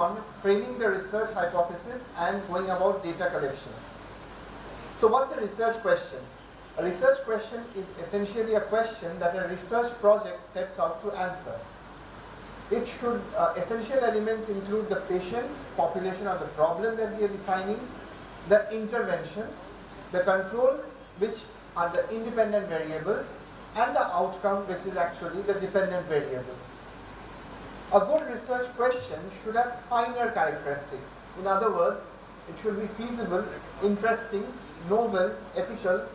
on framing the research hypothesis and going about data collection. So what's a research question? A research question is essentially a question that a research project sets out to answer. It should, essential elements include the patient population or the problem that we are defining, the intervention, the control, which are the independent variables, and the outcome, which is actually the dependent variable. A good research question should have finer characteristics. In other words, it should be feasible, interesting, novel, ethical,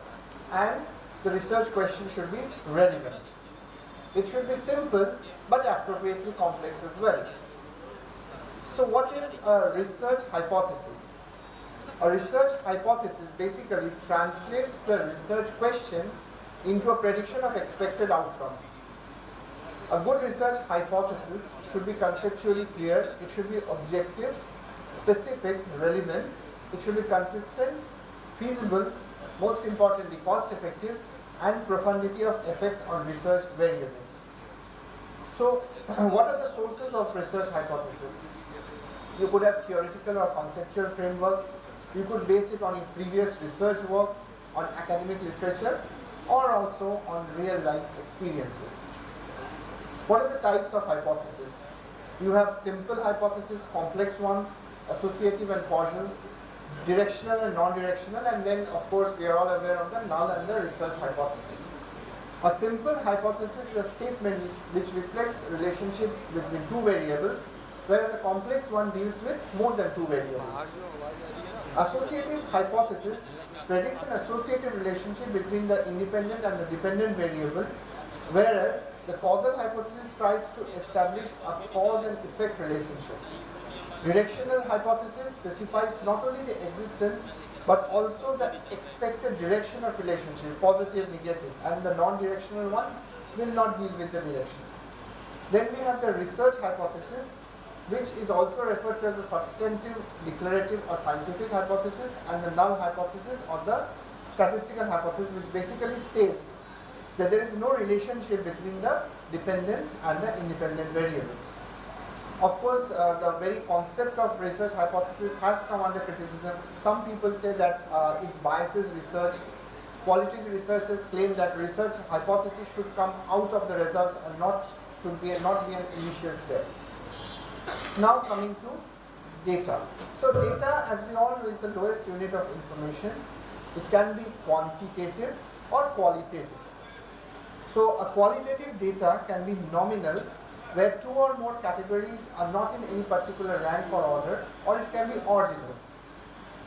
and the research question should be relevant. It should be simple but appropriately complex as well. So what is a research hypothesis? A research hypothesis basically translates the research question into a prediction of expected outcomes. A good research hypothesis should be conceptually clear, it should be objective, specific, relevant, it should be consistent, feasible, most importantly cost effective, and profundity of effect on research variables. So what are the sources of research hypothesis? You could have theoretical or conceptual frameworks, you could base it on your previous research work, on academic literature, or also on real life experiences. What are the types of hypothesis? You have simple hypothesis, complex ones, associative and causal, directional and non-directional, and then of course we are all aware of the null and the research hypothesis. A simple hypothesis is a statement which reflects relationship between two variables, whereas a complex one deals with more than two variables. Associative hypothesis predicts an associative relationship between the independent and the dependent variable, whereas the causal hypothesis tries to establish a cause and effect relationship. Directional hypothesis specifies not only the existence but also the expected direction of relationship, positive, negative, and the non-directional one will not deal with the direction. Then we have the research hypothesis, which is also referred to as a substantive, declarative, or scientific hypothesis, and the null hypothesis or the statistical hypothesis, which basically states that there is no relationship between the dependent and the independent variables. Of course, the very concept of research hypothesis has come under criticism. Some people say that it biases research. Qualitative researchers claim that research hypothesis should come out of the results and not be an initial step. Now coming to data. So data, as we all know, is the lowest unit of information. It can be quantitative or qualitative. So a qualitative data can be nominal, where two or more categories are not in any particular rank or order, or it can be ordinal.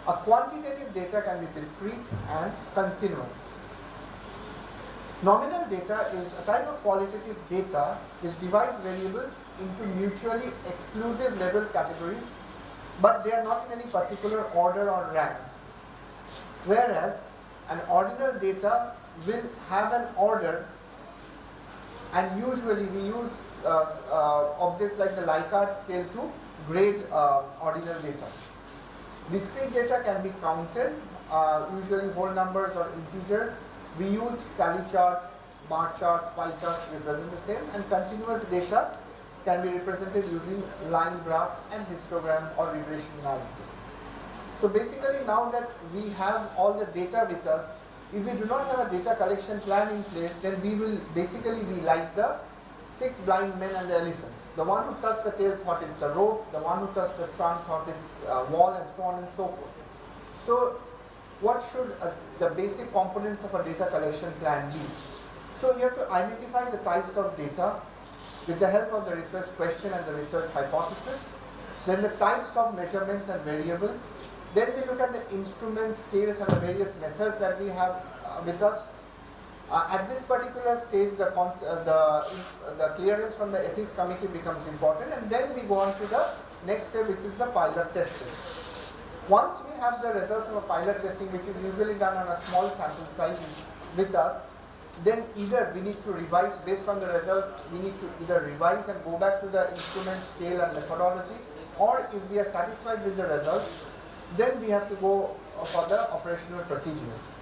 A quantitative data can be discrete and continuous. Nominal data is a type of qualitative data which divides variables into mutually exclusive level categories, but they are not in any particular order or ranks. Whereas an ordinal data will have an order, and usually we use objects like the Likert scale to grade ordinal data. Discrete data can be counted, usually whole numbers or integers. We use tally charts, bar charts, pie charts to represent the same, and continuous data can be represented using line graph and histogram or regression analysis. So basically, now that we have all the data with us, if we do not have a data collection plan in place, then we will basically be like the 6 blind men and the elephant. The one who touched the tail thought it's a rope, the one who touched the trunk thought it's a wall, and so on and so forth. So what should the basic components of a data collection plan be? So you have to identify the types of data with the help of the research question and the research hypothesis, then the types of measurements and variables. Then we look at the instruments, scales, and the various methods that we have with us. At this particular stage, the clearance from the ethics committee becomes important, and then we go on to the next step, which is the pilot testing. Once we have the results of a pilot testing, which is usually done on a small sample size with us, then either we need to revise based on the results, we need to either revise and go back to the instrument, scale, and methodology, or if we are satisfied with the results, then we have to go for the operational procedures.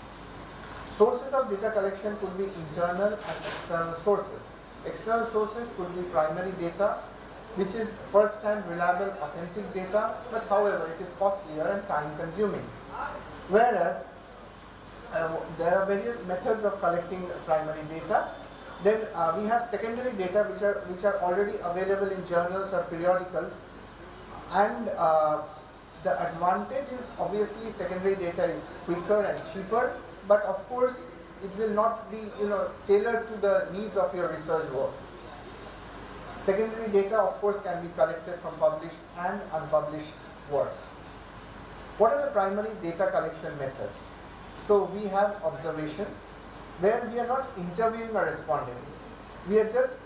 Sources of data collection could be internal and external sources. External sources could be primary data, which is first-hand, reliable, authentic data, but however, it is costlier and time-consuming. Whereas, there are various methods of collecting primary data. Then we have secondary data which are already available in journals or periodicals, and the advantage is obviously secondary data is quicker and cheaper, but of course it will not be tailored to the needs of your research work. Secondary data of course can be collected from published and unpublished work. What are the primary data collection methods? So we have observation, where we are not interviewing a respondent. We are just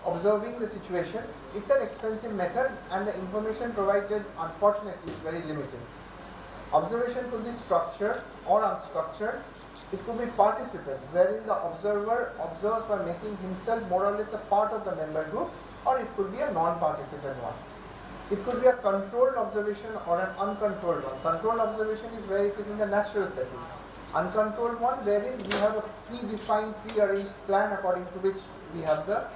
observing the situation. It's an expensive method and the information provided unfortunately is very limited. Observation could be structured or unstructured. It could be participant, wherein the observer observes by making himself more or less a part of the member group, or it could be a non-participant one. It could be a controlled observation or an uncontrolled one. Controlled observation is where it is in the natural setting. Uncontrolled one, wherein we have a predefined, prearranged plan according to which we have the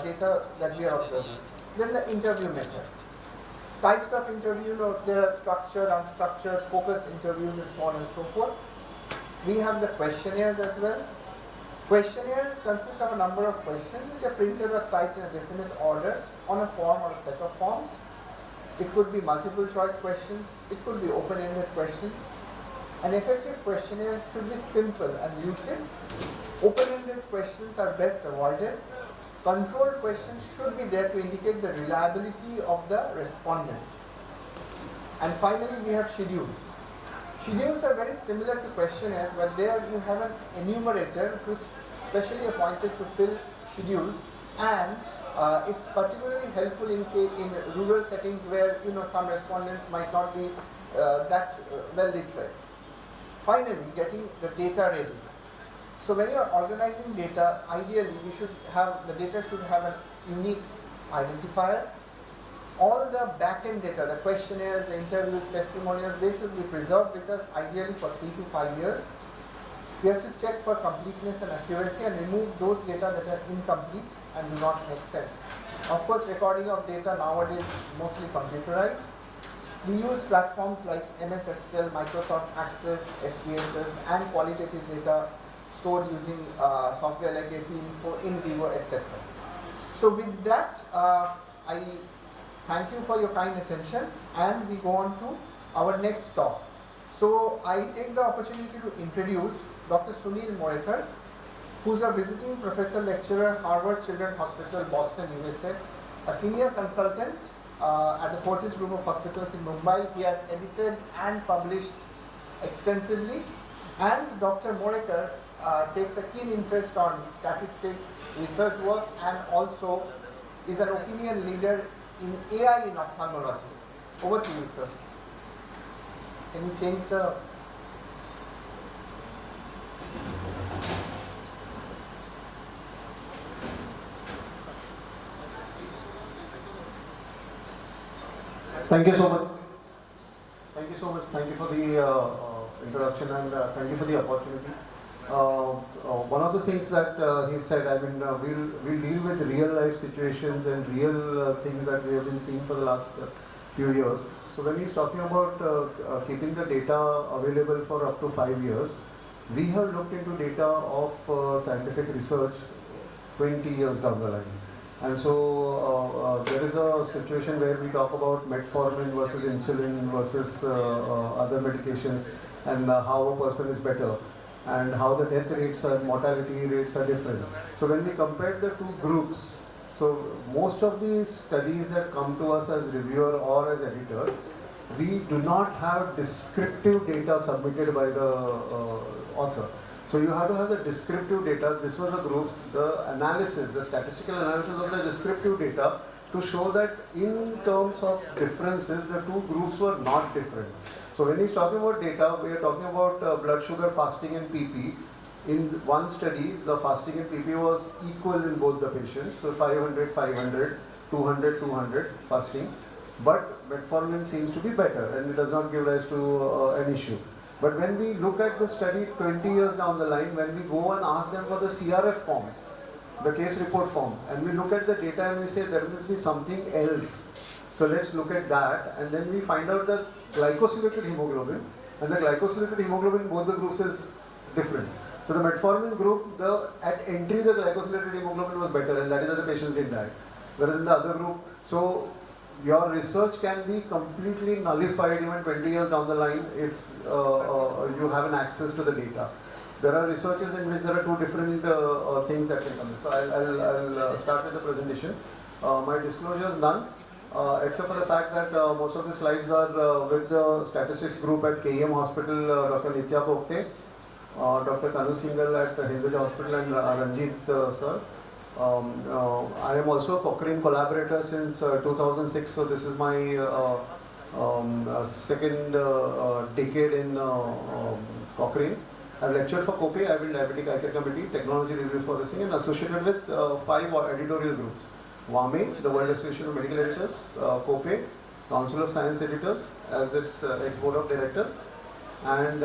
data that we are observing. Then the interview method. Types of interview, there are structured, unstructured, focus interviews, and so on and so forth. We have the questionnaires as well. Questionnaires consist of a number of questions which are printed or typed in a definite order on a form or a set of forms. It could be multiple choice questions. It could be open-ended questions. An effective questionnaire should be simple and lucid. Open-ended questions are best avoided. Controlled questions should be there to indicate the reliability of the respondent. And finally, we have schedules. Schedules are very similar to questionnaires, but there you have an enumerator who is specially appointed to fill schedules, and it's particularly helpful in rural settings where some respondents might not be that well literate. Finally, getting the data ready. So when you are organizing data, ideally the data should have a unique identifier. All the back-end data, the questionnaires, the interviews, testimonials, they should be preserved with us ideally for 3 to 5 years. We have to check for completeness and accuracy and remove those data that are incomplete and do not make sense. Of course, recording of data nowadays is mostly computerized. We use platforms like MS Excel, Microsoft Access, SPSS, and qualitative data stored using software like APInfo, InVivo, etc. So with that, I thank you for your kind attention, and we go on to our next talk. So I take the opportunity to introduce Dr. Sunil Morekar, who is a visiting professor lecturer, Harvard Children's Hospital, Boston, USA, a senior consultant at the Fortis Group of Hospitals in Mumbai. He has edited and published extensively, and Dr. Morekar takes a keen interest on statistics, research work, and also is an opinion leader in AI in ophthalmology. Over to you, sir. Can you change the... Thank you so much. Thank you so much. Thank you for the introduction, and thank you for the opportunity. One of the things that he said, I mean, we'll deal with real life situations and real things that we have been seeing for the last few years. So when he's talking about keeping the data available for up to 5 years, we have looked into data of scientific research 20 years down the line. And so there is a situation where we talk about metformin versus insulin versus other medications, and how a person is better, and how the death rates and mortality rates are different. So when we compare the two groups, so most of the studies that come to us as reviewer or as editor, we do not have descriptive data submitted by the author. So you have to have the descriptive data. This was the groups, the analysis, the statistical analysis of the descriptive data to show that in terms of differences, the two groups were not different. So when he's talking about data, we are talking about blood sugar fasting and PP. In one study, the fasting and PP was equal in both the patients. So 500, 500, 200, 200 fasting. But metformin seems to be better, and it does not give rise to an issue. But when we look at the study 20 years down the line, when we go and ask them for the CRF form, the case report form, and we look at the data and we say there must be something else. So let's look at that, and then we find out that glycosylated hemoglobin and the glycosylated hemoglobin, both the groups is different. So the metformin group, at entry the glycosylated hemoglobin was better, and that is why the patients didn't die. Whereas in the other group, so your research can be completely nullified even 20 years down the line if you have an access to the data. There are researches in which there are two different things that can come in. So I'll start with the presentation. My disclosure is none, except for the fact that most of the slides are with the statistics group at KEM Hospital, Dr. Nitya Popte, Dr. Kanu Singhal at Hinduja Hospital, and Ranjit sir. I am also a Cochrane collaborator since 2006, so this is my second decade in Cochrane. I have lectured for COPE, I will Diabetic Eye Care Committee, Technology Review for Racing, and associated with 5 editorial groups. WAME, the World Association of Medical Editors, COPE, Council of Science Editors as its ex-board of directors. And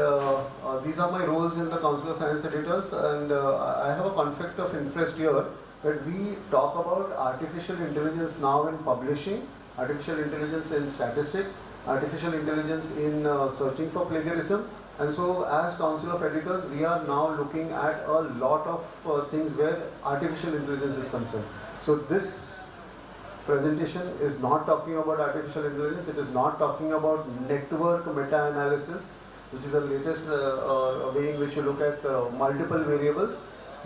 these are my roles in the Council of Science Editors, and I have a conflict of interest here that we talk about artificial intelligence now in publishing, artificial intelligence in statistics, artificial intelligence in searching for plagiarism. And so as Council of Editors, we are now looking at a lot of things where artificial intelligence is concerned. So this presentation is not talking about artificial intelligence, it is not talking about network meta-analysis, which is the latest way in which you look at multiple variables.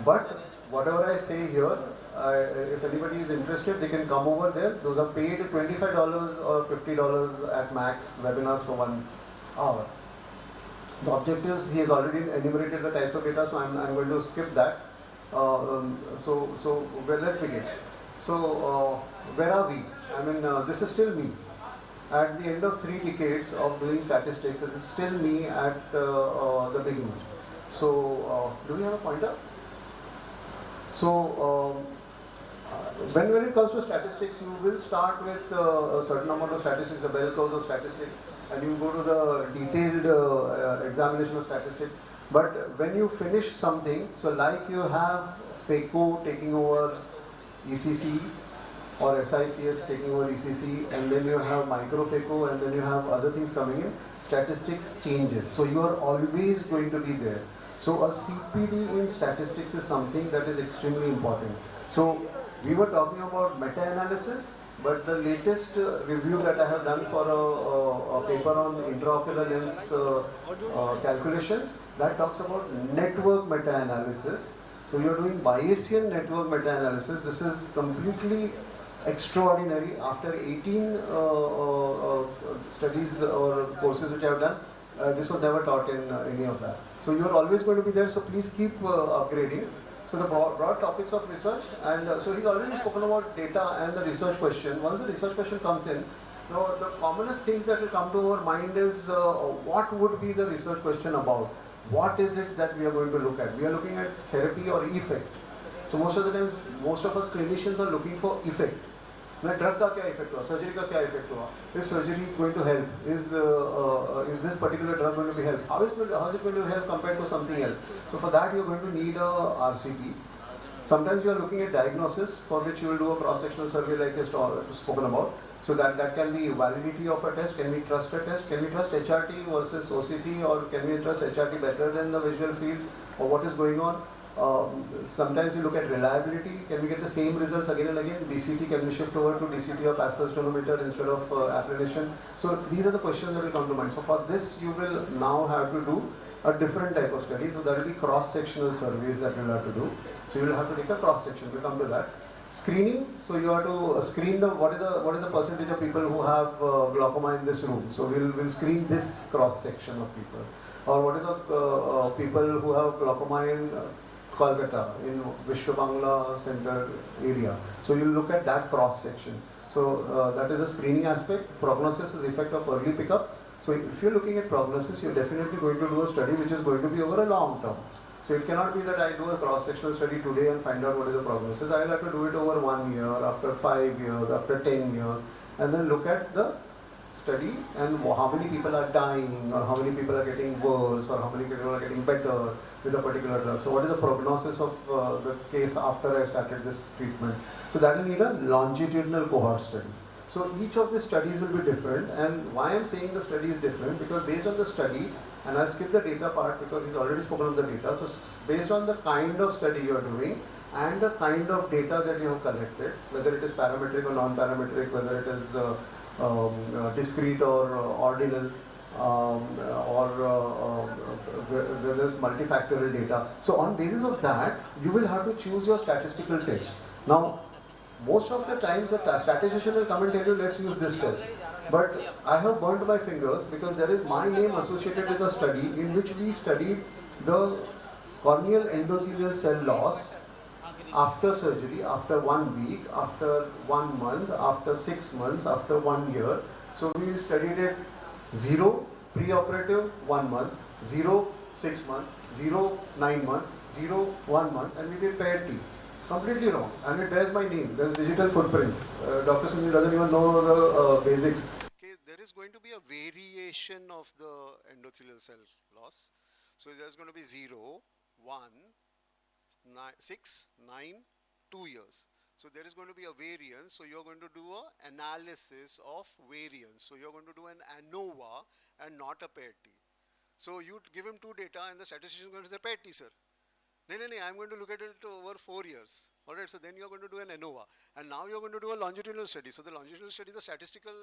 But whatever I say here, if anybody is interested, they can come over there. Those are paid $25 or $50 at max webinars for 1 hour. The objectives, he has already enumerated the types of data, so I'm going to skip that. Well, let's begin. So, where are we? I mean, this is still me. At the end of 3 decades of doing statistics, it is still me at the beginning. So, do we have a pointer? So, when it comes to statistics, you will start with a certain amount of statistics, a bell curve of statistics, and you go to the detailed examination of statistics. But when you finish something, so like you have FACO taking over ECC, or SICS taking over ECC, and then you have micro FACO, and then you have other things coming in, statistics changes. So you are always going to be there. So a CPD in statistics is something that is extremely important. So we were talking about meta-analysis, but the latest review that I have done for a paper on intraocular lens calculations, that talks about network meta-analysis. So you are doing Bayesian network meta-analysis. This is completely extraordinary. After 18 studies or courses which I have done, this was never taught in any of that. So you are always going to be there, so please keep upgrading. So the broad topics of research, and so he's already spoken about data and the research question. Once the research question comes in, the commonest things that will come to our mind is what would be the research question about? What is it that we are going to look at? We are looking at therapy or effect. So most of the times, most of us clinicians are looking for effect. Like drug का क्या effect हुआ, surgery का क्या effect हुआ? Is surgery going to help? Is this particular drug going to be help? How is it going to help compared to something else? So for that you are going to need a RCT. Sometimes you are looking at diagnosis, for which you will do a cross-sectional survey like just spoken about. So that can be validity of a test. Can we trust a test? Can we trust HRT versus OCT, or can we trust HRT better than the visual fields, or what is going on? Sometimes you look at reliability. Can we get the same results again and again? DCT, can we shift over to DCT or Pascal tonometer instead of applanation? So these are the questions that will come to mind. So for this, you will now have to do a different type of study. So there will be cross-sectional surveys that you will have to do. So you will have to take a cross-section. We'll come to that. Screening. So you have to screen what is the percentage of people who have glaucoma in this room. So we'll screen this cross-section of people. Or what is the people who have glaucoma in Kolkata, in Vishwa Bangla Center area. So you look at that cross section. So that is a screening aspect. Prognosis is the effect of early pickup. So if you're looking at prognosis, you're definitely going to do a study which is going to be over a long term. So it cannot be that I do a cross-sectional study today and find out what is the prognosis. I'll have to do it over 1 year, after 5 years, after 10 years, and then look at the study and how many people are dying, or how many people are getting worse, or how many people are getting better with a particular drug. So what is the prognosis of the case after I started this treatment? So that will need a longitudinal cohort study. So each of the studies will be different, and why I'm saying the study is different, because based on the study, and I'll skip the data part because he's already spoken of the data, so based on the kind of study you are doing, and the kind of data that you have collected, whether it is parametric or non-parametric, whether it is discrete or ordinal, or whether it's multifactorial data. So on basis of that, you will have to choose your statistical test. Now, most of the times the statistician will come and tell you, let's use this test. But I have burned my fingers because there is my name associated with a study in which we studied the corneal endothelial cell loss after surgery, after 1 week, after 1 month, after 6 months, after 1 year. So we studied it 0 pre-operative 1 month, 0 6 months, 0 9 months, 0 1 month, and we did paired T. Completely wrong, and it bears my name. There is digital footprint. Dr. Sunil doesn't even know the basics. Okay, there is going to be a variation of the endothelial cell loss. So there's going to be 0, 1, 6, 9, 2 years. So there is going to be a variance. So you're going to do an analysis of variance. So you're going to do an ANOVA and not a paired T. So you give him 2 data, and the statistician is going to say paired T, sir. No, I'm going to look at it over 4 years. Alright, so then you're going to do an ANOVA. And now you're going to do a longitudinal study. So the longitudinal study, the statistical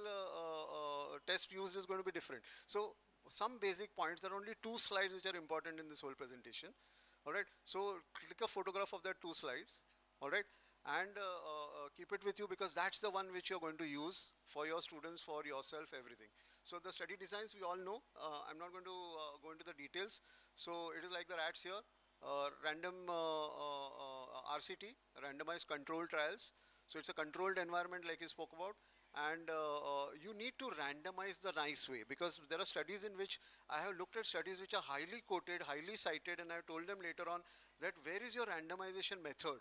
test used is going to be different. So some basic points, there are only 2 slides which are important in this whole presentation. Alright, so click a photograph of that 2 slides. Alright, and keep it with you, because that's the one which you're going to use for your students, for yourself, everything. So the study designs we all know. I'm not going to go into the details. So it is like the rats here. Random RCT, randomized control trials. So it's a controlled environment like you spoke about, and you need to randomize the nice way, because there are studies in which I have looked at studies which are highly quoted, highly cited, and I have told them later on that where is your randomization method?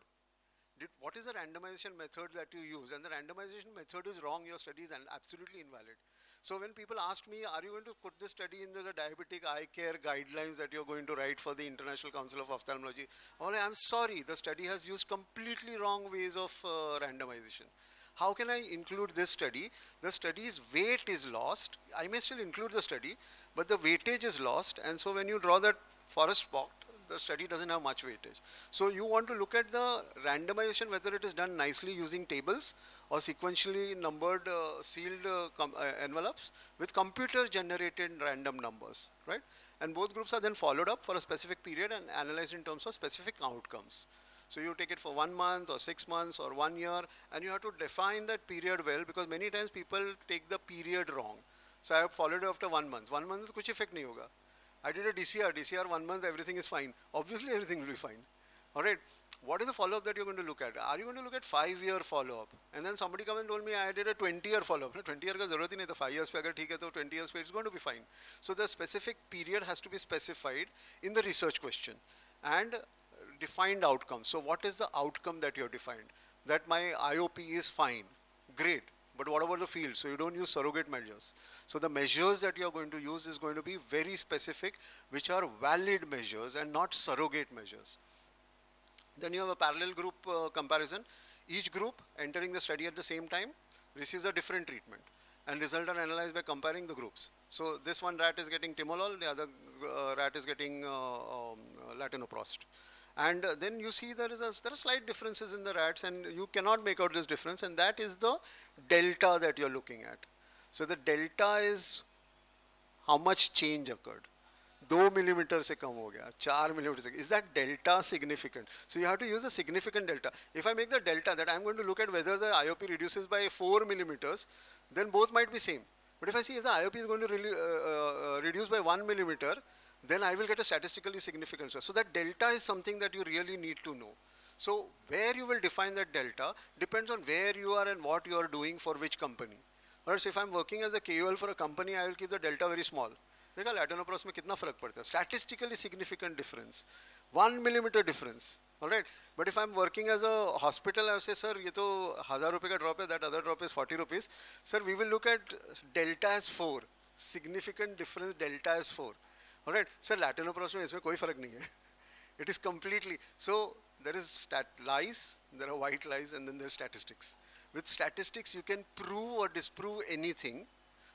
What is the randomization method that you use? And the randomization method is wrong, your study is absolutely invalid. So when people ask me, are you going to put this study into the diabetic eye care guidelines that you're going to write for the International Council of Ophthalmology? I'm sorry, the study has used completely wrong ways of randomization. How can I include this study? The study's weight is lost. I may still include the study, but the weightage is lost. And so when you draw that forest spot, the study doesn't have much weightage. So you want to look at the randomization, whether it is done nicely using tables or sequentially numbered sealed envelopes with computer generated random numbers, right? And both groups are then followed up for a specific period and analyzed in terms of specific outcomes. So you take it for 1 month or 6 months or 1 year, and you have to define that period well, because many times people take the period wrong. So I have followed it after 1 month. 1 month kuch effect nahi hoga. I did a DCR 1 month, everything is fine. Obviously everything will be fine. Alright, what is the follow-up that you're going to look at? Are you going to look at 5-year follow-up? And then somebody come and told me I did a 20-year follow-up. 20 year ka zarurat hi nahi, 5 years pe agar theek hai to 20 years pe it's going to be fine. So the specific period has to be specified in the research question and defined outcome. So what is the outcome that you have defined? That my IOP is fine, great. But what about the field? So you don't use surrogate measures. So the measures that you're going to use is going to be very specific, which are valid measures and not surrogate measures. Then you have a parallel group comparison. Each group entering the study at the same time receives a different treatment, and results are analyzed by comparing the groups. So this one rat is getting timolol, the other rat is getting latanoprost. And then you see there are slight differences in the rats, and you cannot make out this difference, and that is the delta that you're looking at. So the delta is how much change occurred. 2 millimeter se kam ho gaya, 4 millimeter se. Is that delta significant? So you have to use a significant delta. If I make the delta that I'm going to look at whether the IOP reduces by 4 millimeters, then both might be same. But if I see if the IOP is going to reduce by 1 millimeter, then I will get a statistically significant. So that delta is something that you really need to know. So where you will define that delta depends on where you are and what you are doing for which company. Or so if I'm working as a KOL for a company, I will keep the delta very small. देखा latanoprost में कितना फर्क पड़ता है? Statistically significant difference, 1 millimeter difference. All right. But if I'm working as a hospital, I will say, sir, ये तो 1000 रुपए का drop है, that other drop is 40 rupees. Sir, we will look at delta as 4. Significant difference, delta as 4. All right. Sir, lateral में इसमें कोई फर्क नहीं है. It is completely, so there is lies, there are white lies, and then there's statistics. With statistics, you can prove or disprove anything.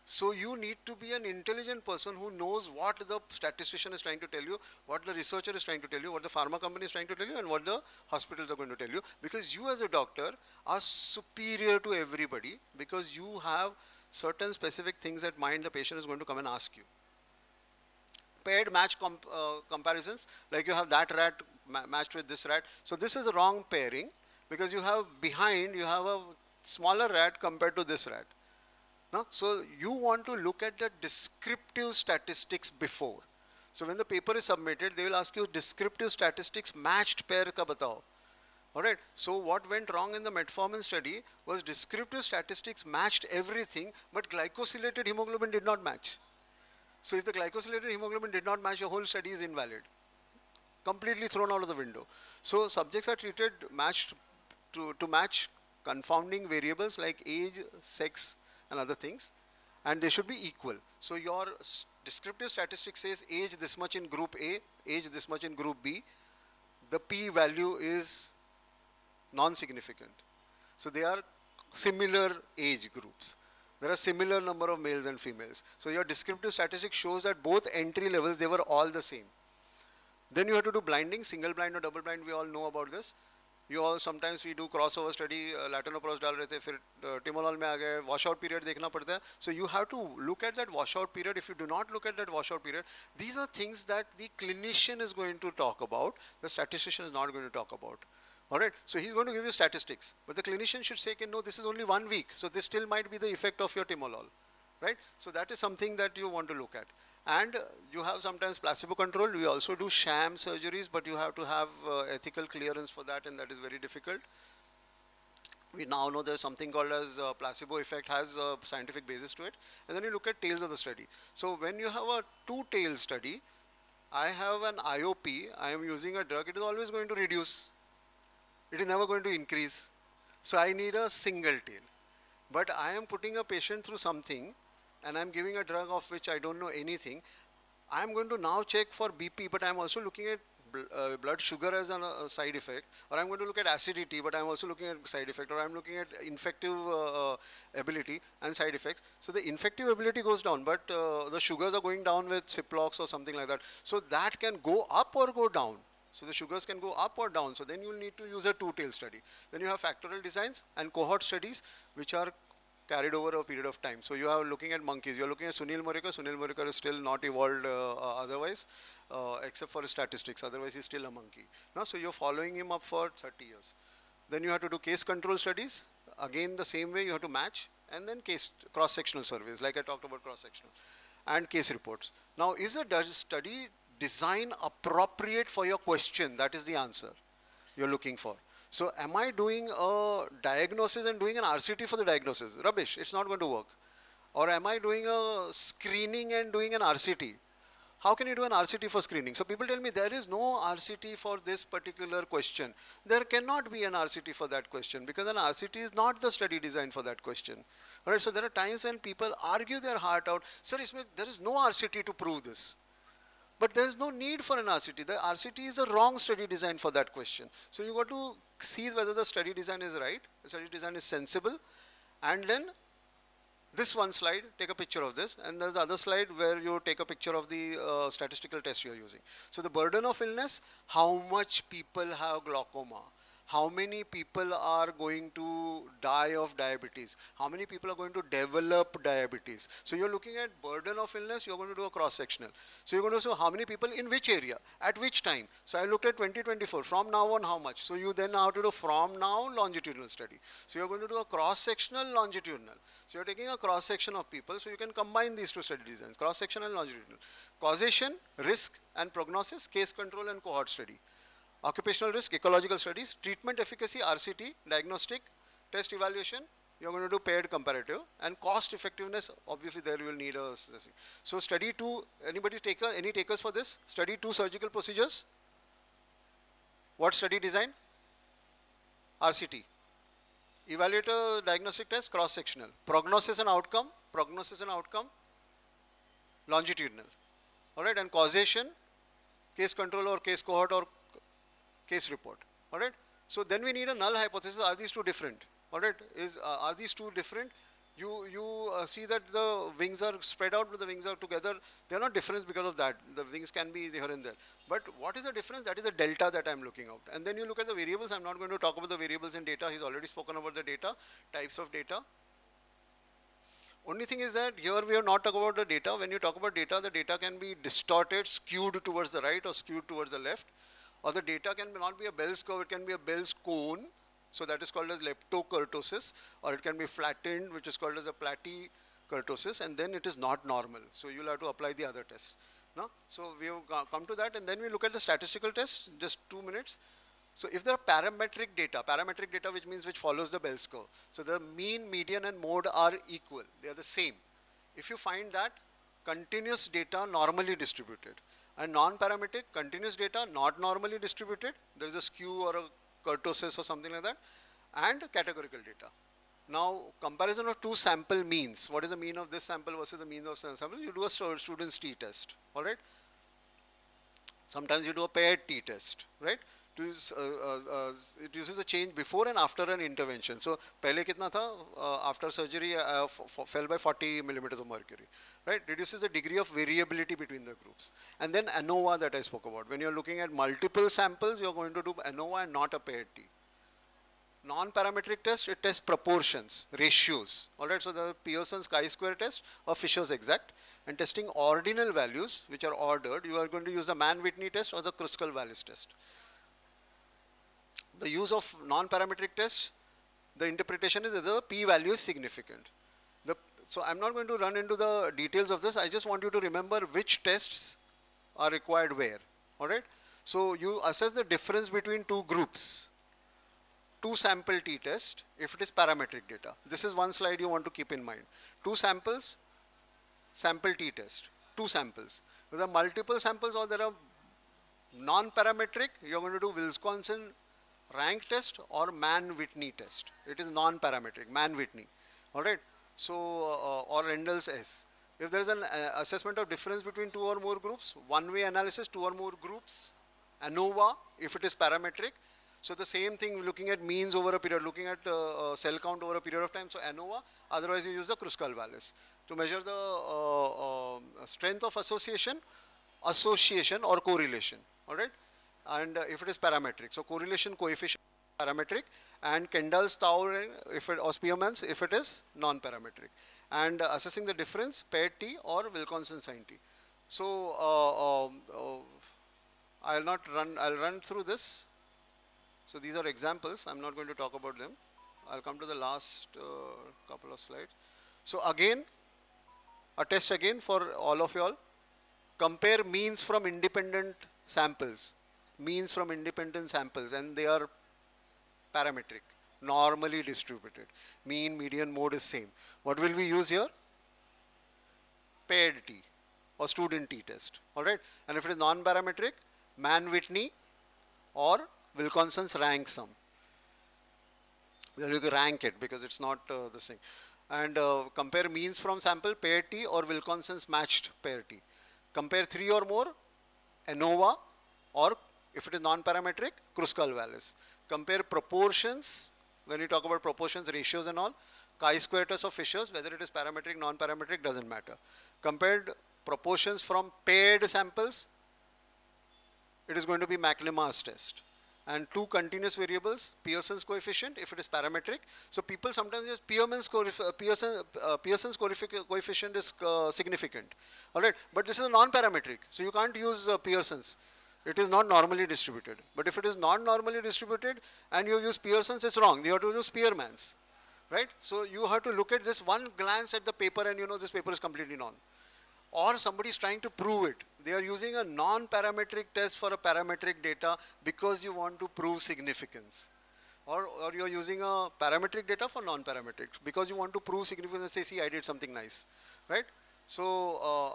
So you need to be an intelligent person who knows what the statistician is trying to tell you, what the researcher is trying to tell you, what the pharma company is trying to tell you, and what the hospitals are going to tell you. Because you as a doctor are superior to everybody, because you have certain specific things at mind the patient is going to come and ask you. Paired match comparisons, like you have that rat matched with this rat. So this is a wrong pairing, because you have behind, you have a smaller rat compared to this rat. No? So you want to look at the descriptive statistics before. So when the paper is submitted, they will ask you descriptive statistics matched pair ka batao. Alright, so what went wrong in the metformin study was descriptive statistics matched everything, but glycosylated hemoglobin did not match. So if the glycosylated hemoglobin did not match, the whole study is invalid. Completely thrown out of the window. So subjects are treated matched to match confounding variables like age, sex, and other things, and they should be equal. So your descriptive statistics says age this much in group A, age this much in group B. The P value is non-significant. So they are similar age groups. There are similar number of males and females. So your descriptive statistics shows that both entry levels, they were all the same. Then you have to do blinding, single blind or double blind, we all know about this. You all, sometimes we do crossover study, latinopros डाल रहे थे, फिर timolol में आ गए, washout period देखना पड़ता है. So you have to look at that washout period. If you do not look at that washout period, these are things that the clinician is going to talk about, the statistician is not going to talk about. Alright, so he's going to give you statistics, but the clinician should say, no, this is only 1 week, so this still might be the effect of your timolol. Right? So that is something that you want to look at. And you have sometimes placebo control. We also do sham surgeries, but you have to have ethical clearance for that, and that is very difficult. We now know there's something called as placebo effect, has a scientific basis to it. And then you look at tails of the study. So when you have a two-tail study, I have an IOP, I am using a drug, it is always going to reduce. It is never going to increase. So I need a single tail. But I am putting a patient through something, and I'm giving a drug of which I don't know anything. I'm going to now check for BP, but I'm also looking at blood sugar as a side effect, or I'm going to look at acidity, but I'm also looking at side effect, or I'm looking at infective ability and side effects. So the infective ability goes down, but the sugars are going down with Ciplox or something like that. So that can go up or go down. So the sugars can go up or down. So then you will need to use a two-tail study. Then you have factorial designs and cohort studies, which are carried over a period of time. So you are looking at monkeys. You are looking at Sunil Murikar. Sunil Murikar is still not evolved otherwise, except for his statistics. Otherwise, he's still a monkey. No? So you're following him up for 30 years. Then you have to do case control studies. Again, the same way you have to match. And then case cross-sectional surveys, like I talked about cross-sectional. And case reports. Now, is a study design appropriate for your question? That is the answer you're looking for. So am I doing a diagnosis and doing an RCT for the diagnosis? Rubbish, it's not going to work. Or am I doing a screening and doing an RCT? How can you do an RCT for screening? So people tell me there is no RCT for this particular question. There cannot be an RCT for that question, because an RCT is not the study design for that question. All right, so there are times when people argue their heart out. Sir, there is no RCT to prove this. But there is no need for an RCT. The RCT is a wrong study design for that question. So you got to see whether the study design is right, the study design is sensible, and then this one slide, take a picture of this, and there's the other slide where you take a picture of the statistical test you're using. So the burden of illness, how much people have glaucoma, how many people are going to die of diabetes, how many people are going to develop diabetes. So you're looking at burden of illness, you're going to do a cross-sectional. So you're going to say how many people in which area, at which time. So I looked at 2024, from now on how much. So you then have to do from now longitudinal study. So you're going to do a cross-sectional longitudinal. So you're taking a cross-section of people, so you can combine these two study designs, cross-sectional and longitudinal. Causation, risk and prognosis, case control and cohort study. Occupational risk, ecological studies, treatment efficacy, RCT, diagnostic, test evaluation, you're going to do paired comparative, and cost effectiveness, obviously there you will need a, so study 2, anybody any takers for this? Study 2 surgical procedures? What study design? RCT. Evaluator diagnostic test, cross-sectional. Prognosis and outcome, longitudinal. Alright, and causation, case control or case cohort or case report. Alright, so then we need a null hypothesis. Are these two different? Alright, are these two different? You see that the wings are spread out, but the wings are together. They are not different because of that. The wings can be here and there. But what is the difference? That is the delta that I am looking out. And then you look at the variables. I am not going to talk about the variables in data. He's already spoken about the data, types of data. Only thing is that here we are not talking about the data. When you talk about data, the data can be distorted, skewed towards the right or skewed towards the left. Or the data can not be a Bell's curve, it can be a Bell's cone. So that is called as leptokurtosis, or it can be flattened, which is called as a platykurtosis, and then it is not normal. So you will have to apply the other test. No? So we have come to that, and then we look at the statistical test, just 2 minutes. So if there are parametric data which means which follows the Bell's curve. So the mean, median and mode are equal. They are the same. If you find that, continuous data normally distributed. And non-parametric, continuous data not normally distributed. There is a skew or a kurtosis or something like that. And categorical data. Now, comparison of two sample means. What is the mean of this sample versus the mean of sample? You do a student's t-test. Alright? Sometimes you do a paired t-test. Right? It uses the change before and after an intervention. So, pehle kitna tha? After surgery fell by 40 millimeters of mercury. Right? Reduces the degree of variability between the groups. And then ANOVA that I spoke about. When you are looking at multiple samples, you are going to do ANOVA and not a paired T. Non-parametric test, it tests proportions, ratios. Alright, so the Pearson's chi-square test or Fisher's exact. And testing ordinal values, which are ordered, you are going to use the Mann-Whitney test or the Kruskal-Wallis test. The use of non-parametric tests, the interpretation is that the p-value is significant. So I'm not going to run into the details of this. I just want you to remember which tests are required where. Alright? So you assess the difference between two groups. Two sample t-test if it is parametric data. This is one slide you want to keep in mind. Two samples, sample t-test. Two samples. With the multiple samples or there are non-parametric, you're going to do Wisconsin rank test or Mann-Whitney test. It is non-parametric, Mann-Whitney. Alright? So, or Rendell's S. If there is an assessment of difference between two or more groups, one-way analysis, two or more groups, ANOVA, if it is parametric. So the same thing looking at means over a period, looking at cell count over a period of time, so ANOVA, otherwise you use the Kruskal-Wallis. To measure the strength of association or correlation, alright? And if it is parametric, so correlation coefficient parametric, and Kendall's tau if it, or Spearman's if it is non-parametric, and assessing the difference paired T or Wilcoxon sign T. So I'll run through this. So these are examples. I'm not going to talk about them. I'll come to the last couple of slides. So again, a test again for all of you all. Compare means from independent samples. Means from independent samples, and they are parametric, normally distributed. Mean, median, mode is same. What will we use here? Paired T or student T test. Alright? And if it is non-parametric, Mann-Whitney or Wilcoxon's rank sum. Then you can rank it because it's not the same. And compare means from sample, paired T or Wilcoxon's matched pair T. Compare 3 or more, ANOVA, or if it is non-parametric, Kruskal-Wallis. Compare proportions, when you talk about proportions, ratios and all, chi-square test of Fisher's, whether it is parametric, non-parametric, doesn't matter. Compared proportions from paired samples, it is going to be McNemar's test. And two continuous variables, Pearson's coefficient, if it is parametric. So people sometimes use Pearson's coefficient is significant. Alright, but this is a non-parametric, so you can't use Pearson's. It is not normally distributed. But if it is not normally distributed and you use Pearson's, it's wrong. You have to use Spearman's. Right? So you have to look at this one glance at the paper and you know this paper is completely non. Or somebody is trying to prove it. They are using a non-parametric test for a parametric data because you want to prove significance. Or you are using a parametric data for non-parametric because you want to prove significance and say, see, I did something nice. Right? So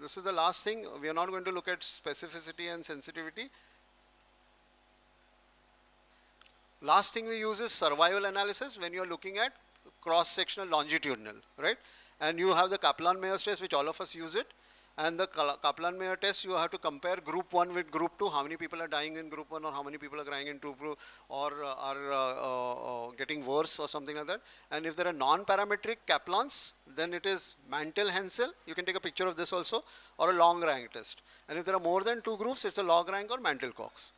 this is the last thing. We are not going to look at specificity and sensitivity. Last thing we use is survival analysis when you're looking at cross-sectional longitudinal, right? And you have the Kaplan-Meier test, which all of us use it. And the Kaplan-Meier test, you have to compare group 1 with group 2, how many people are dying in group 1 or how many people are dying in group 2 or are getting worse or something like that. And if there are non-parametric Kaplans, then it is Mantel-Haensel. You can take a picture of this also, or a long rank test. And if there are more than 2 groups, it's a log rank or Mantel-Cox.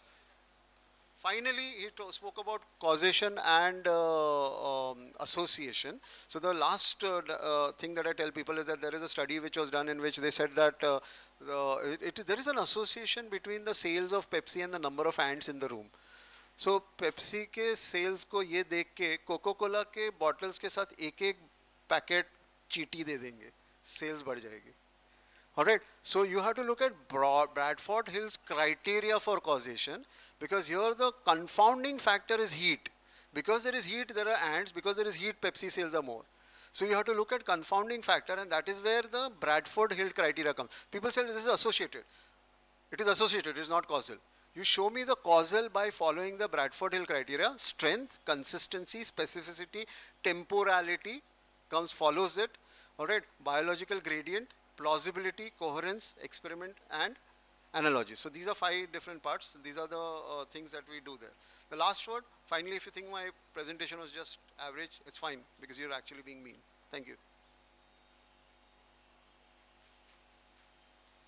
Finally, he spoke about causation and association. So the last thing that I tell people is that there is a study which was done in which they said that there is an association between the sales of Pepsi and the number of ants in the room. So Pepsi के sales को ये देख के Coca-Cola के bottles के साथ एक packet चीटी दे देंगे, sales बढ़ जाएगी. Alright, so you have to look at Bradford Hill's criteria for causation, because here the confounding factor is heat. Because there is heat, there are ants. Because there is heat, Pepsi sales are more. So you have to look at confounding factor, and that is where the Bradford Hill criteria comes. People say this is associated. It is associated, it is not causal. You show me the causal by following the Bradford Hill criteria. Strength, consistency, specificity, temporality follows it. Alright, biological gradient, plausibility, coherence, experiment, and analogy. So these are 5 different parts. These are the things that we do there. The last word, finally, if you think my presentation was just average, it's fine, because you're actually being mean. Thank you.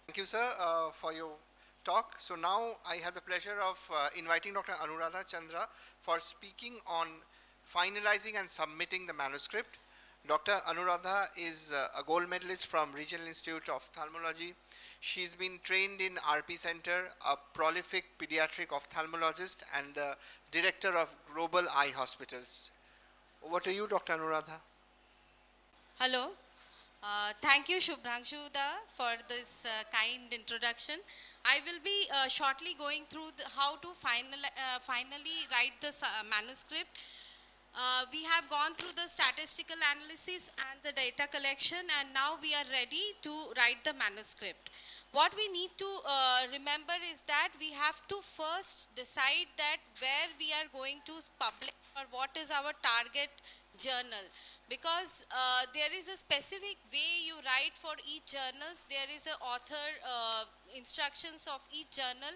Thank you, sir, for your talk. So now I have the pleasure of inviting Dr. Anuradha Chandra for speaking on finalizing and submitting the manuscript. Dr. Anuradha is a gold medalist from Regional Institute of Ophthalmology. She's been trained in RP Center, a prolific pediatric ophthalmologist and the director of Global Eye Hospitals. Over to you, Dr. Anuradha. Hello. Thank you, Subhrangshu for this kind introduction. I will be shortly going through how to finally write this manuscript. We have gone through the statistical analysis and the data collection, and now we are ready to write the manuscript. What we need to remember is that we have to first decide that where we are going to publish or what is our target journal, because there is a specific way you write for each journals. There is a author instructions of each journal,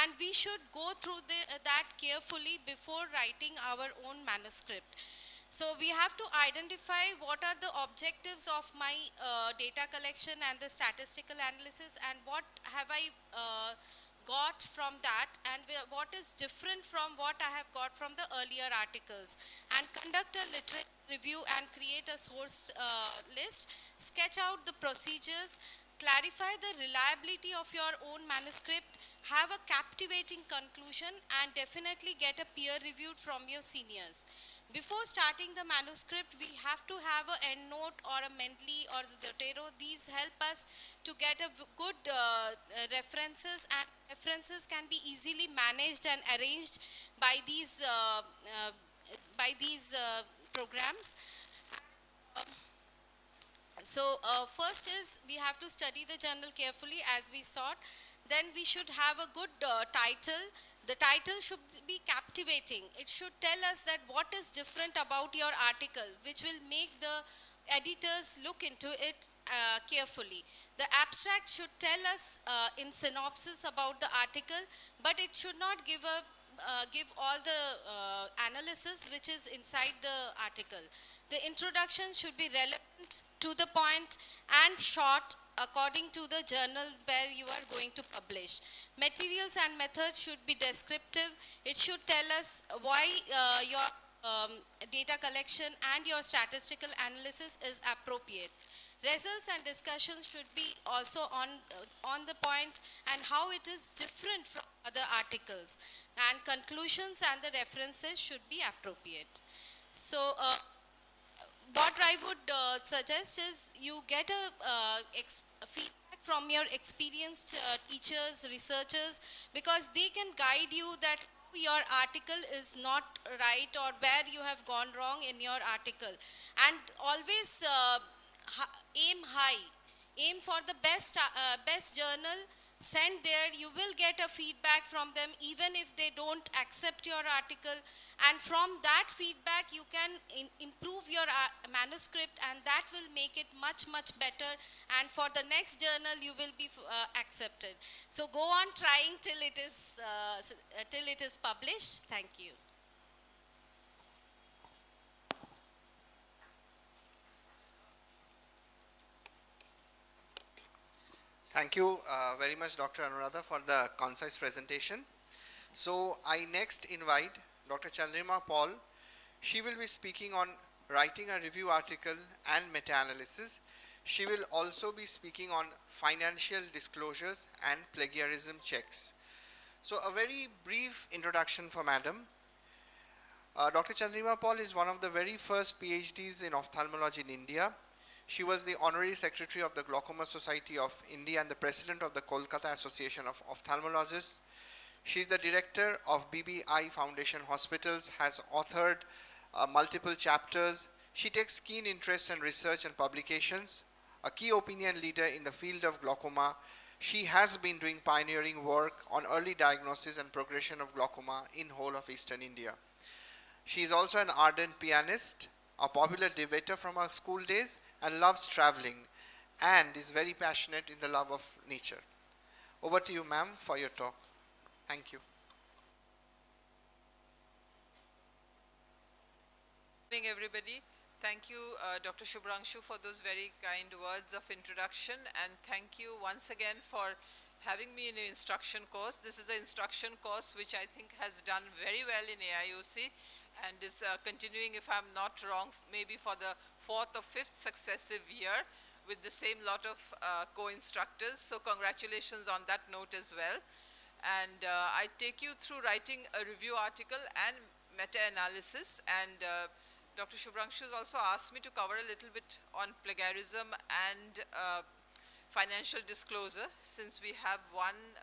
and we should go through that carefully before writing our own manuscript. So we have to identify what are the objectives of my data collection and the statistical analysis, and what have I got from that, and what is different from what I have got from the earlier articles, and conduct a literature review and create a source list, sketch out the procedures, clarify the reliability of your own manuscript, have a captivating conclusion, and definitely get a peer reviewed from your seniors. Before starting the manuscript, we have to have an EndNote or a Mendeley or Zotero. These help us to get a good references, and references can be easily managed and arranged by these programs. So first is we have to study the journal carefully as we sought. Then we should have a good title. The title should be captivating. It should tell us that what is different about your article, which will make the editors look into it carefully. The abstract should tell us in synopsis about the article, but it should not give all the analysis which is inside the article. The introduction should be relevant, to the point, and short according to the journal where you are going to publish. Materials and methods should be descriptive. It should tell us why your data collection and your statistical analysis is appropriate. Results and discussions should be also on the point, and how it is different from other articles. And conclusions and the references should be appropriate. So what I would suggest is you get a feedback from your experienced teachers, researchers, because they can guide you that your article is not right or where you have gone wrong in your article. And always aim high. Aim for the best journal send there, you will get a feedback from them even if they don't accept your article, and from that feedback you can improve your manuscript, and that will make it much better, and for the next journal you will be accepted. So go on trying till it is published. Thank you. Thank you very much, Dr. Anuradha, for the concise presentation. So I next invite Dr. Chandrima Paul. She will be speaking on writing a review article and meta-analysis. She will also be speaking on financial disclosures and plagiarism checks. So a very brief introduction for Madam. Dr. Chandrima Paul is one of the very first PhDs in ophthalmology in India. She was the Honorary Secretary of the Glaucoma Society of India and the President of the Kolkata Association of Ophthalmologists. She is the Director of BBI Foundation Hospitals, has authored multiple chapters. She takes keen interest in research and publications, a key opinion leader in the field of glaucoma. She has been doing pioneering work on early diagnosis and progression of glaucoma in whole of Eastern India. She is also an ardent pianist, a popular debater from her school days, and loves traveling, and is very passionate in the love of nature. Over to you, ma'am, for your talk. Thank you. Good evening, everybody. Thank you, Dr. Subhrangshu, for those very kind words of introduction, and thank you once again for having me in an instruction course. This is an instruction course which I think has done very well in AIOC, and is continuing, if I'm not wrong, maybe for the 4th or 5th successive year with the same lot of co-instructors. So congratulations on that note as well. And I take you through writing a review article and meta-analysis, and Dr. Subhrangshu has also asked me to cover a little bit on plagiarism and financial disclosure, since we have one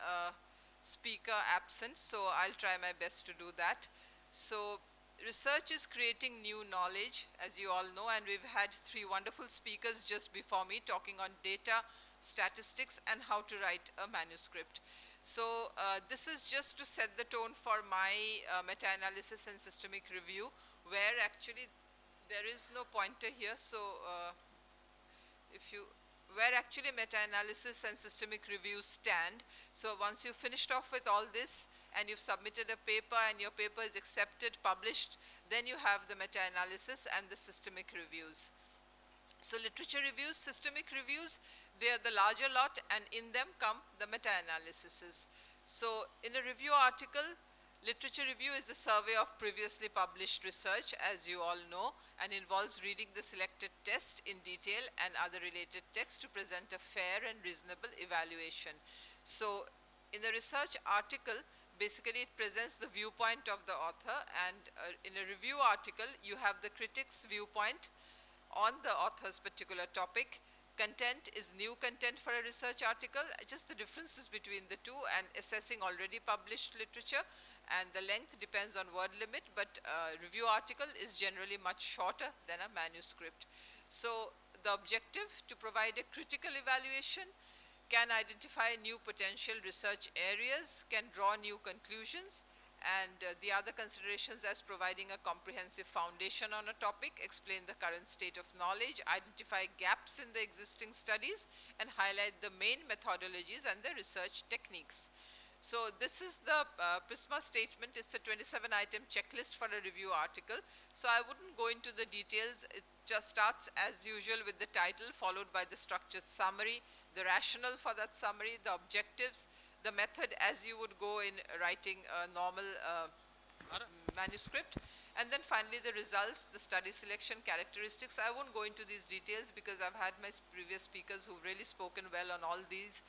speaker absent, so I'll try my best to do that. So research is creating new knowledge, as you all know, and we've had 3 wonderful speakers just before me talking on data, statistics, and how to write a manuscript. So this is just to set the tone for my meta-analysis and systemic review, where actually there is no pointer here. So where actually meta-analysis and systemic reviews stand. So once you've finished off with all this and you've submitted a paper and your paper is accepted, published, then you have the meta-analysis and the systemic reviews. So literature reviews, systemic reviews, they are the larger lot, and in them come the meta-analyses. So in a review article, literature review is a survey of previously published research, as you all know, and involves reading the selected text in detail and other related text to present a fair and reasonable evaluation. So in the research article, basically it presents the viewpoint of the author, and in a review article, you have the critic's viewpoint on the author's particular topic. Content is new content for a research article, just the differences between the two, and assessing already published literature, and the length depends on word limit, but review article is generally much shorter than a manuscript. So the objective, to provide a critical evaluation, can identify new potential research areas, can draw new conclusions, and the other considerations as providing a comprehensive foundation on a topic, explain the current state of knowledge, identify gaps in the existing studies, and highlight the main methodologies and the research techniques. So this is the PRISMA statement. It's a 27-item checklist for a review article. So I wouldn't go into the details. It just starts as usual with the title, followed by the structured summary, the rationale for that summary, the objectives, the method as you would go in writing a normal manuscript, and then finally the results, the study selection, characteristics. I won't go into these details because I've had my previous speakers who've really spoken well on all these.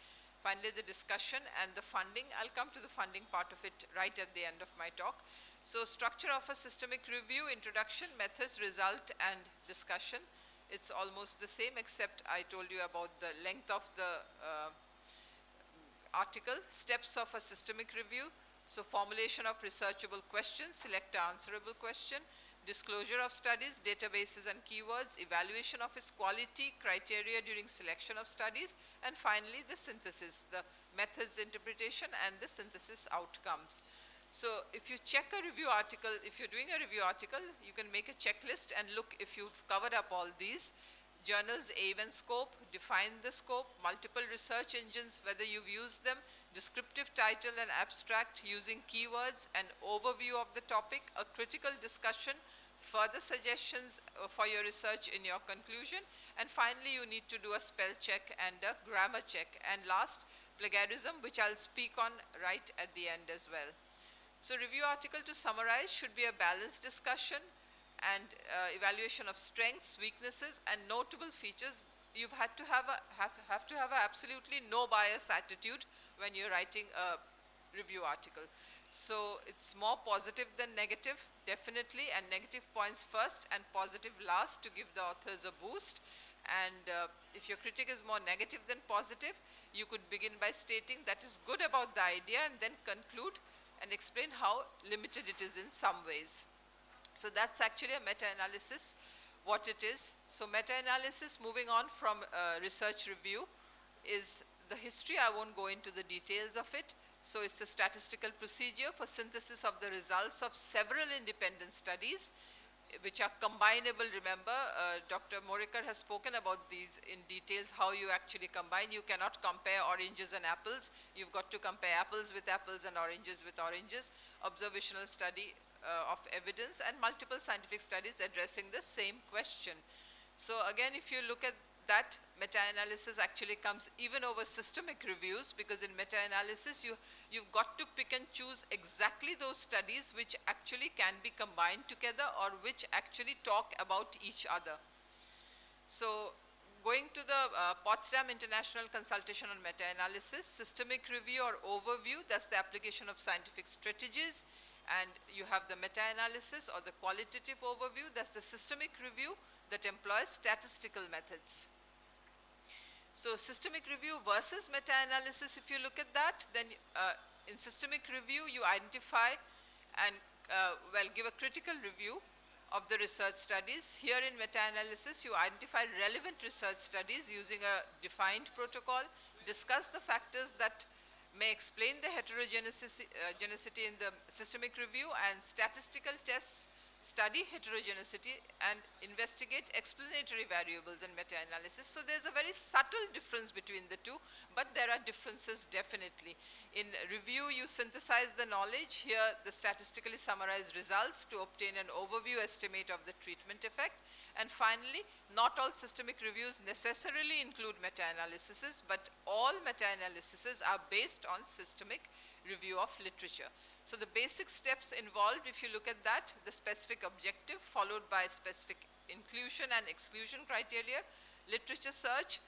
Finally, the discussion and the funding. I'll come to the funding part of it right at the end of my talk. So structure of a systemic review, introduction, methods, result, and discussion. It's almost the same, except I told you about the length of the article. Steps of a systemic review. So formulation of researchable questions, select an answerable question. disclosure of studies, databases and keywords, evaluation of its quality, criteria during selection of studies, and finally the synthesis, the methods interpretation and the synthesis outcomes. So if you check a review article, if you're doing a review article, you can make a checklist and look if you've covered up all these. Journals aim and scope, define the scope, multiple research engines, whether you've used them, descriptive title and abstract using keywords, an overview of the topic, a critical discussion, further suggestions for your research in your conclusion, and finally you need to do a spell check and a grammar check. And last, plagiarism, which I'll speak on right at the end as well. So review article, to summarize, should be a balanced discussion and evaluation of strengths, weaknesses, and notable features. You've had to have a absolutely no bias attitude when you're writing a review article. So it's more positive than negative, definitely, and negative points first and positive last to give the authors a boost. And if your critic is more negative than positive, you could begin by stating that is good about the idea and then conclude and explain how limited it is in some ways. So that's actually a meta-analysis, what it is. So meta-analysis, moving on from research review, is the history. I won't go into the details of it. So it's a statistical procedure for synthesis of the results of several independent studies, which are combinable. Remember, Dr. Morekar has spoken about these in details, how you actually combine. You cannot compare oranges and apples. You've got to compare apples with apples and oranges with oranges. Observational study of evidence and multiple scientific studies addressing the same question. So again, if you look at that, meta-analysis actually comes even over systemic reviews, because in meta-analysis you've got to pick and choose exactly those studies which actually can be combined together or which actually talk about each other. So going to the Potsdam International Consultation on Meta-Analysis, systemic review or overview, that's the application of scientific strategies. And you have the meta-analysis or the qualitative overview, that's the systemic review that employs statistical methods. So systemic review versus meta-analysis, if you look at that, then in systemic review you identify and give a critical review of the research studies. Here in meta-analysis you identify relevant research studies using a defined protocol, discuss the factors that may explain the heterogeneity in the systemic review, and statistical tests study heterogeneity and investigate explanatory variables in meta-analysis. So there's a very subtle difference between the two, but there are differences definitely. In review, you synthesize the knowledge. Here, the statistically summarized results to obtain an overview estimate of the treatment effect. And finally, not all systemic reviews necessarily include meta-analyses, but all meta-analyses are based on systemic review of literature. So the basic steps involved, if you look at that, the specific objective followed by specific inclusion and exclusion criteria, literature search,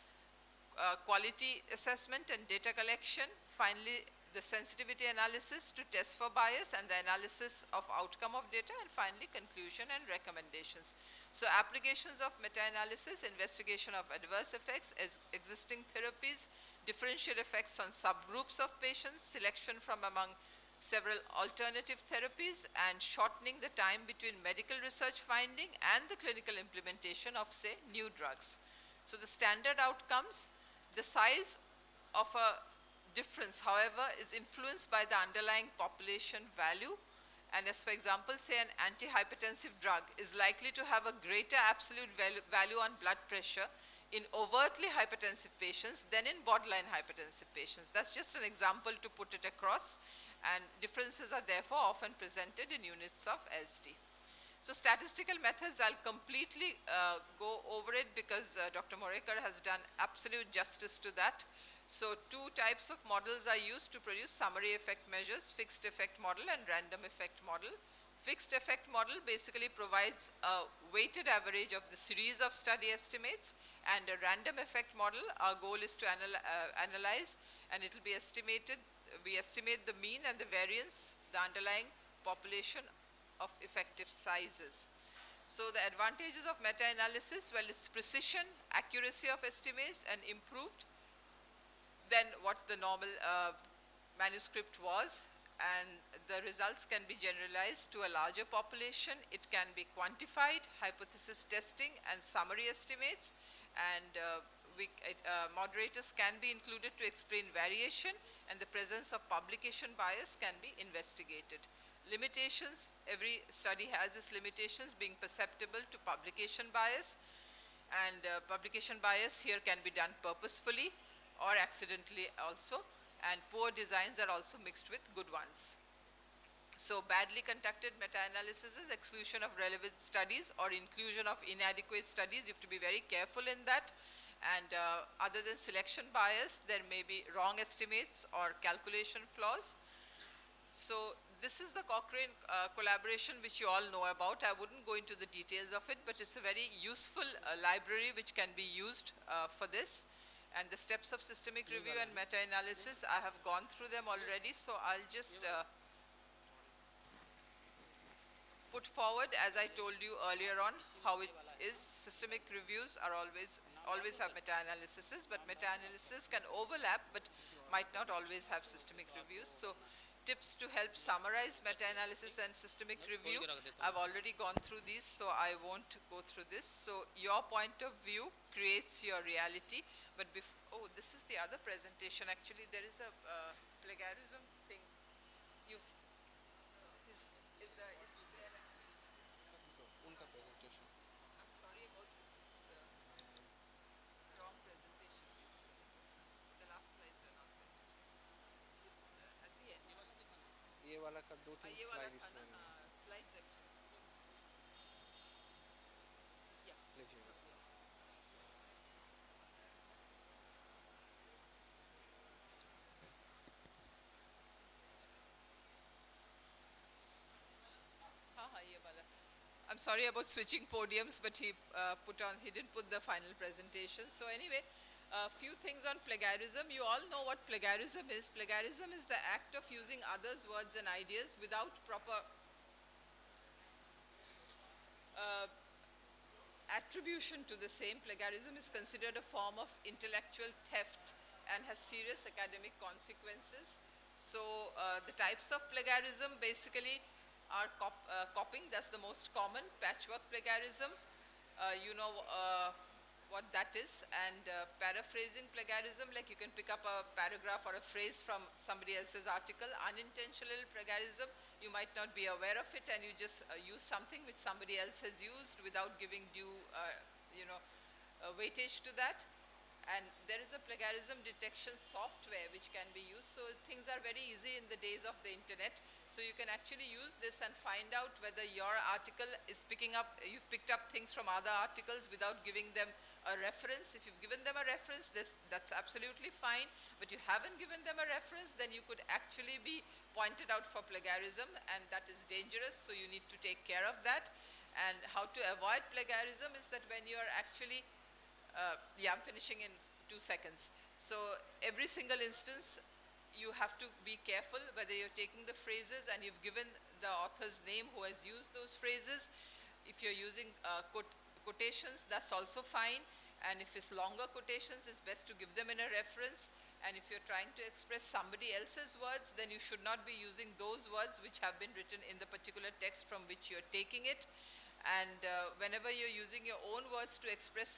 quality assessment and data collection, finally the sensitivity analysis to test for bias and the analysis of outcome of data, and finally conclusion and recommendations. So applications of meta-analysis, investigation of adverse effects as existing therapies, differential effects on subgroups of patients, selection from among several alternative therapies, and shortening the time between medical research finding and the clinical implementation of, say, new drugs. So the standard outcomes, the size of a difference, however, is influenced by the underlying population value. And as for example, say an antihypertensive drug is likely to have a greater absolute value on blood pressure in overtly hypertensive patients than in borderline hypertensive patients. That's just an example to put it across, and differences are therefore often presented in units of SD. So statistical methods, I'll completely go over it because Dr. Morekar has done absolute justice to that. So two types of models are used to produce summary effect measures, fixed effect model and random effect model. Fixed effect model basically provides a weighted average of the series of study estimates, and a random effect model, our goal is to analyze, and it will be estimated, we estimate the mean and the variance, the underlying population of effective sizes. So the advantages of meta-analysis, well, it's precision, accuracy of estimates, and improved than what the normal manuscript was. and the results can be generalized to a larger population. It can be quantified, hypothesis testing, and summary estimates. And moderators can be included to explain variation, and the presence of publication bias can be investigated. Limitations, every study has its limitations being perceptible to publication bias, and publication bias here can be done purposefully or accidentally also, and poor designs are also mixed with good ones. So badly conducted meta-analysis is exclusion of relevant studies or inclusion of inadequate studies. You have to be very careful in that. And other than selection bias, there may be wrong estimates or calculation flaws. So this is the Cochrane collaboration, which you all know about. I wouldn't go into the details of it, but it's a very useful library which can be used for this. And the steps of systemic review and meta-analysis, I have gone through them already, so I'll just put forward, as I told you earlier on, how it is. Systemic reviews are always have meta-analyses, but meta-analysis can overlap, but might not always have systemic reviews. So tips to help summarize meta-analysis and systemic review. I've already gone through these, so I won't go through this. So your point of view creates your reality. But oh, this is the other presentation. Actually, there is a plagiarism thing. You've it's there. So, unka presentation. I'm sorry about this. It's wrong presentation. The last slides are not there. Just at the end. ये वाला का 2-3 slide इसमें slides extra. Yeah. लीजिए I'm sorry about switching podiums, but he didn't put the final presentation. So anyway, a few things on plagiarism. You all know what plagiarism is. Plagiarism is the act of using others' words and ideas without proper attribution to the same. Plagiarism is considered a form of intellectual theft and has serious academic consequences. So the types of plagiarism basically are copying, that's the most common, patchwork plagiarism, you know what that is, and paraphrasing plagiarism, like you can pick up a paragraph or a phrase from somebody else's article. Unintentional plagiarism, you might not be aware of it and you just use something which somebody else has used without giving due weightage to that. And there is a plagiarism detection software which can be used. So things are very easy in the days of the internet. So you can actually use this and find out whether your article is picking up, you've picked up things from other articles without giving them a reference. If you've given them a reference, that's absolutely fine. But you haven't given them a reference, then you could actually be pointed out for plagiarism, and that is dangerous. So you need to take care of that. And how to avoid plagiarism is that when you are actually yeah, I'm finishing in 2 seconds. So every single instance, you have to be careful whether you're taking the phrases and you've given the author's name who has used those phrases. If you're using quotations, that's also fine. And if it's longer quotations, it's best to give them in a reference. And if you're trying to express somebody else's words, then you should not be using those words which have been written in the particular text from which you're taking it. And whenever you're using your own words to express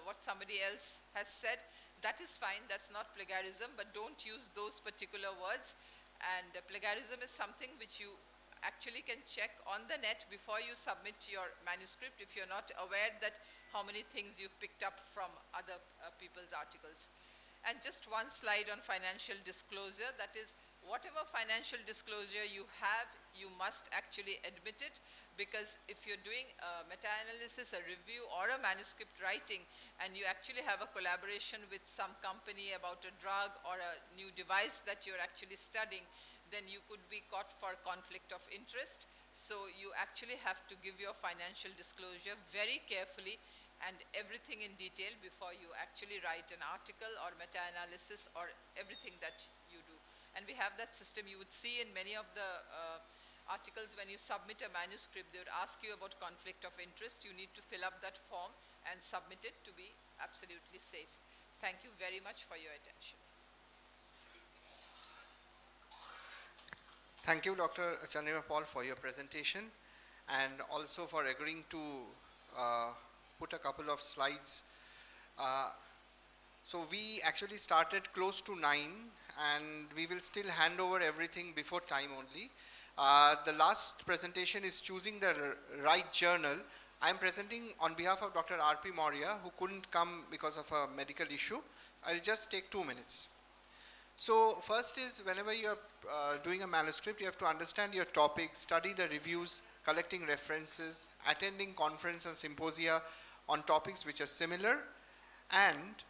what somebody else has said, that is fine, that's not plagiarism, but don't use those particular words. And plagiarism is something which you actually can check on the net before you submit your manuscript if you're not aware that how many things you've picked up from other people's articles. And just one slide on financial disclosure, that is, whatever financial disclosure you have, you must actually admit it, because if you're doing a meta-analysis, a review, or a manuscript writing, and you actually have a collaboration with some company about a drug or a new device that you're actually studying, then you could be caught for conflict of interest. So you actually have to give your financial disclosure very carefully and everything in detail before you actually write an article or meta-analysis or everything that you do. And we have that system. You would see in many of the articles when you submit a manuscript, they would ask you about conflict of interest. You need to fill up that form and submit it to be absolutely safe. Thank you very much for your attention. Thank you, Dr. Chandra Paul, for your presentation and also for agreeing to put a couple of slides. So we actually started close to 9 and we will still hand over everything before time only. The last presentation is choosing the right journal. I am presenting on behalf of Dr. R.P. Maurya, who couldn't come because of a medical issue. I'll just take 2 minutes. So first is, whenever you are doing a manuscript, you have to understand your topic, study the reviews, collecting references, attending conference and symposia on topics which are similar, and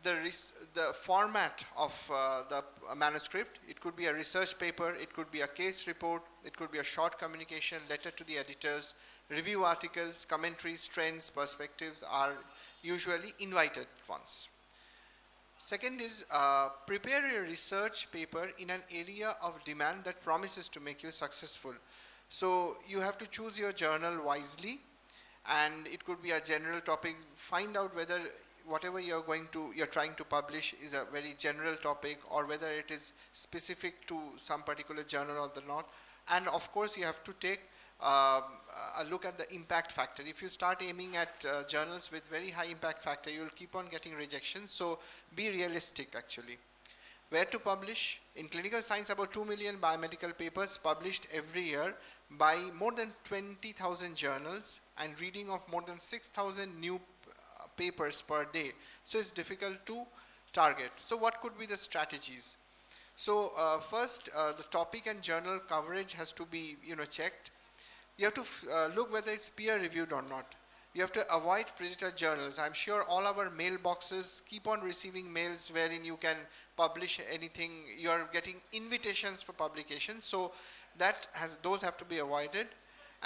the format of the manuscript. It could be a research paper, it could be a case report, it could be a short communication, letter to the editors, review articles, commentaries, trends, perspectives are usually invited ones. Second is prepare a research paper in an area of demand that promises to make you successful. So you have to choose your journal wisely, and it could be a general topic. Find out whether whatever you're trying to publish is a very general topic or whether it is specific to some particular journal or not. And of course you have to take a look at the impact factor. If you start aiming at journals with very high impact factor, you will keep on getting rejections. So be realistic actually. Where to publish? In clinical science, about 2 million biomedical papers published every year by more than 20,000 journals and reading of more than 6,000 new papers per day. So it's difficult to target. So what could be the strategies? So first, the topic and journal coverage has to be checked. You have to look whether it's peer reviewed or not. You have to avoid predator journals. I'm sure all our mailboxes keep on receiving mails wherein you can publish anything. You're getting invitations for publication. So those have to be avoided.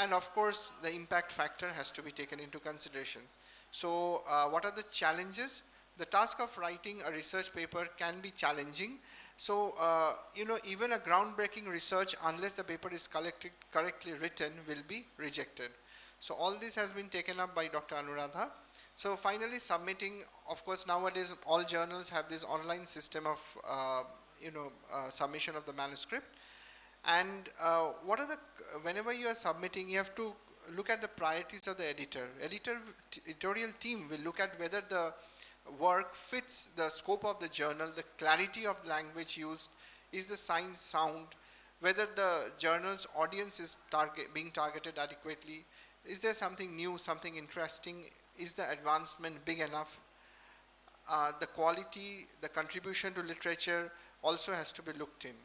And of course, the impact factor has to be taken into consideration. So what are the challenges? The task of writing a research paper can be challenging. So, even a groundbreaking research, unless the paper is correctly written, will be rejected. So, all this has been taken up by Dr. Anuradha. So, finally submitting, of course, nowadays all journals have this online system of, submission of the manuscript. And whenever you are submitting, you have to look at the priorities of the editor. Editorial team will look at whether the work fits the scope of the journal, the clarity of language used, is the science sound, whether the journal's audience is being targeted adequately, is there something new, something interesting, is the advancement big enough, the quality, the contribution to literature also has to be looked in.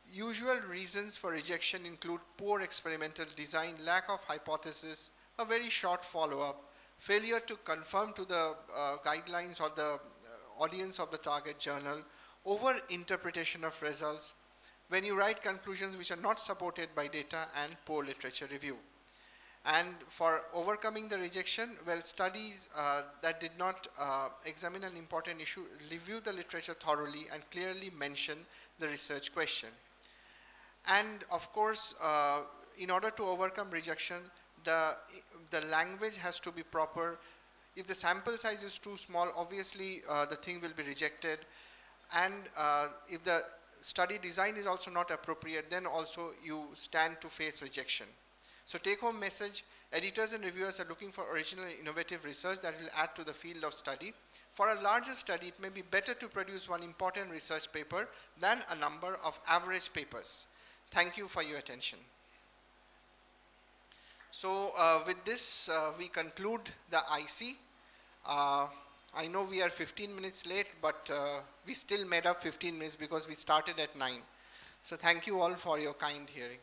Usual reasons for rejection include poor experimental design, lack of hypothesis, a very short follow-up, failure to conform to the guidelines or the audience of the target journal, over-interpretation of results, when you write conclusions which are not supported by data, and poor literature review. And for overcoming the rejection, well, studies that did not examine an important issue, review the literature thoroughly and clearly mention the research question. And of course, in order to overcome rejection, the language has to be proper. If the sample size is too small, obviously the thing will be rejected. And if the study design is also not appropriate, then also you stand to face rejection. So take home message, editors and reviewers are looking for original and innovative research that will add to the field of study. For a larger study, it may be better to produce one important research paper than a number of average papers. Thank you for your attention. So with this, we conclude the IC. I know we are 15 minutes late, but we still made up 15 minutes because we started at 9. So thank you all for your kind hearing.